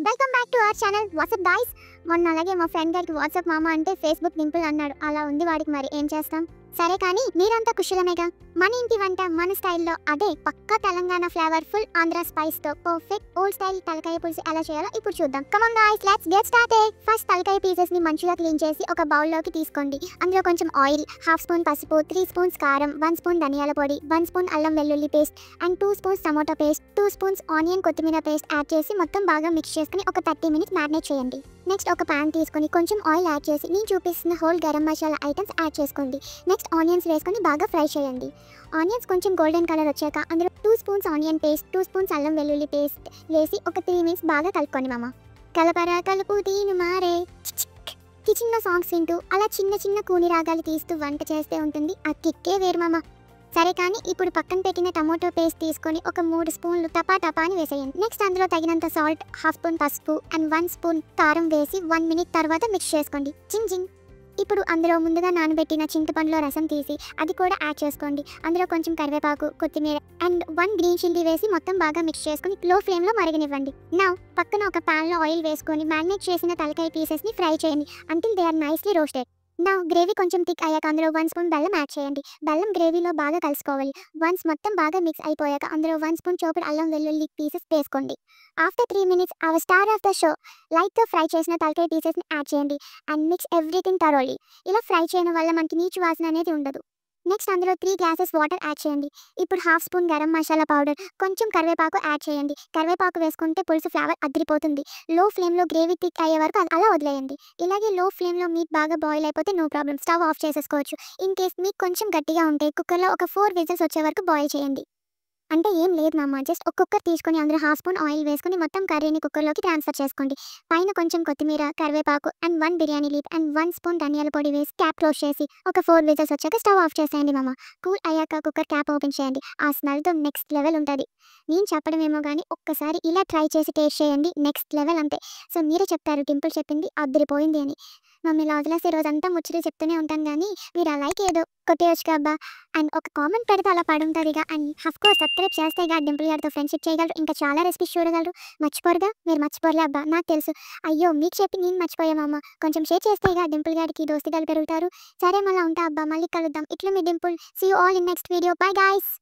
Welcome back to our channel. WhatsApp guys, మొన్న అలాగే మా ఫ్రెండ్ గారికి వాట్సాప్ మామ అంటే ఫేస్బుక్ డింపుల్ అన్నాడు. అలా ఉంది వాడికి, మరి ఏం చేస్తాం. సరే కానీ మీరంతా కుశలమేగా? మన ఇంటి వంట మన స్టైల్లో, అదే పక్కా Telangana flavour full Andhra spice తో పర్ఫెక్ట్ ఓల్డ్ స్టైల్ తలకాయ పులుసు ఎలా చేయాలో ఇప్పుడు చూద్దాం. Come on guys, let's get started. First తలకాయ పీసెస్ ని మంచిగా క్లీన్ చేసి ఒక బౌల్ లోకి తీసుకోండి. అందులో కొంచెం ఆయిల్, హాఫ్ స్పూన్ పసుపు, 3 స్పూన్స్ కారం, 1 స్పూన్ ధనియాల పొడి, 1 స్పూన్ అల్లం వెల్లుల్లి paste and 2 spoons tomato paste, 2 spoons onion కొత్తిమీర పేస్ట్ యాడ్ చేసి మొత్తం బాగా మిక్స్ చేసుకుని ఒక 30 మినిట్స్ మ్యారినేట్ చేయండి. నెక్స్ట్ ఒక పాన్ తీసుకొని కొంచెం ఆయిల్ యాడ్ చేసి నేను చూపిస్తున్న whole garam masala items add చేసుకోండి. నెక్స్ట్ ఆనియన్స్ వేసుకొని బాగా ఫ్రై చేయండి. ఆనియన్స్ కొంచెం గోల్డెన్ కలర్ వచ్చాక అందులో 2 స్పూన్స్ ఆనియన్ పేస్ట్, 2 స్పూన్స్ అల్లం వెల్లుల్లి పేస్ట్ వేసి ఒక 3 మినిట్స్ బాగా కలుపుకోండి మామ. కలపరా కలుపు తీను మారే. కిచెన్లో సాంగ్స్ వింటూ అలా చిన్న చిన్న కూని రాగాలు తీస్తూ వంట చేస్తే ఉంటుంది ఆ కిక్కే వేరు మామ. సరే కానీ ఇప్పుడు పక్కన పెట్టిన టమాటో పేస్ట్ తీసుకొని ఒక 3 స్పూన్లు టపా అని వేసేయండి. నెక్స్ట్ అందులో తగినంత సాల్ట్, హాఫ్ స్పూన్ పసుపు అండ్ 1 స్పూన్ కారం వేసి 1 మినిట్ తర్వాత మిక్స్ చేసుకోండి. జింగ్. ఇప్పుడు అందులో ముందుగా నానబెట్టిన చింతపండులో రసం తీసి అది కూడా యాడ్ చేసుకోండి. అందులో కొంచెం కరివేపాకు, కొత్తిమీర అండ్ 1 గ్రీన్ చిల్లీ వేసి మొత్తం బాగా మిక్స్ చేసుకుని లో ఫ్లేమ్లో మరగనివ్వండి. నౌ పక్కన ఒక ప్యాన్లో ఆయిల్ వేసుకొని మ్యారినేట్ చేసిన తలకాయ పీసెస్ని ఫ్రై చేయండి until they are nicely roasted. నా గ్రేవీ కొంచెం థిక్ అయ్యాక అందులో 1 స్పూన్ బెల్లం యాడ్ చేయండి. బెల్లం గ్రేవీలో బాగా కలుసుకోవాలి. వన్స్ మొత్తం బాగా మిక్స్ అయిపోయాక అందులో 1 స్పూన్ చోపుడు అల్లం వెల్లుల్లి పీసెస్ వేసుకోండి. After 3 minutes our star of the show, లైట్తో ఫ్రై చేసిన తలకాయ పీసెస్ని యాడ్ చేయండి అండ్ మిక్స్ ఎవ్రీథింగ్ థరోలీ. ఇలా ఫ్రై చేయడం వల్ల మనకి నీచు వాసన అనేది ఉండదు. నెక్స్ట్ అందులో 3 గ్లాసెస్ వాటర్ యాడ్ చేయండి. ఇప్పుడు half spoon garam masala powder, కొంచెం కరివేపాకు యాడ్ చేయండి. కరివేపాకు వేసుకుంటే పులుసు ఫ్లేవర్ అదిరిపోతుంది. లో ఫ్లేమ్లో గ్రేవీ థిక్ అయ్యే వరకు అలా వదిలేయండి. ఇలాగే లో ఫ్లేమ్లో మీట్ బాగా బాయిల్ అయిపోతే నో ప్రాబ్లం, స్టవ్ ఆఫ్ చేసేసుకోవచ్చు. ఇన్ కేస్ మీకు కొంచెం గట్టిగా ఉంటే కుక్కర్లో ఒక 4 విజిల్స్ వచ్చే వరకు బాయిల్ చేయండి. అంటే ఏం లేదు మామ, జస్ట్ ఒక కుక్కర్ తీసుకొని అందులో హాఫ్ స్పూన్ ఆయిల్ వేసుకొని మొత్తం కర్రీని కుక్కర్లోకి ట్రాన్స్ఫర్ చేసుకోండి. పైన కొంచెం కొత్తిమీర, కరివేపాకు and 1 biryani leaf and 1 spoon ధనియాల పొడి వేసి క్యాప్ క్లోజ్ చేసి ఒక 4 విజిల్స్ వచ్చాక స్టవ్ ఆఫ్ చేసేయండి మామ. కూల్ అయ్యాక కుక్కర్ క్యాప్ ఓపెన్ చేయండి. ఆ స్మెల్తో నెక్స్ట్ లెవెల్ ఉంటుంది. నేను చెప్పడమేమో కానీ ఒక్కసారి ఇలా ట్రై చేసి టేస్ట్ చేయండి, నెక్స్ట్ లెవెల్ అంతే. సో మీరే చెప్తారు డింపుల్ చెప్పింది అదిరిపోయింది అని. మమ్మల్ని వదిలేసి రోజంతా ముచ్చట చెప్తూనే ఉంటాను కానీ మీరు ఆ లైక్ ఏదో కొట్టేయచ్చు అబ్బా అండ్ ఒక కామెంట్ పెడితే అలా పడుంటుందిగా. అండ్ అఫ్కోర్స్ సబ్స్క్రైబ్ చేస్తేగా డింపుల్ గారితో ఫ్రెండ్షిప్ చేయగలరు, ఇంకా చాలా రెసిపీస్ చూడగలరు. మర్చిపోరుగా? మీరు మర్చిపోరులే అబ్బా, నాకు తెలుసు. అయ్యో మీకు చెప్పి నేను మర్చిపోయామమ్మ. కొంచెం షేర్ చేస్తేగా డింపుల్ గారికి దోస్తుగాలు పెరుగుతారు. సరే మళ్ళీ ఉంటా అబ్బా, మళ్ళీ కలుద్దాం. ఇట్లా మీ Dimple. See you all in next video. Bye guys.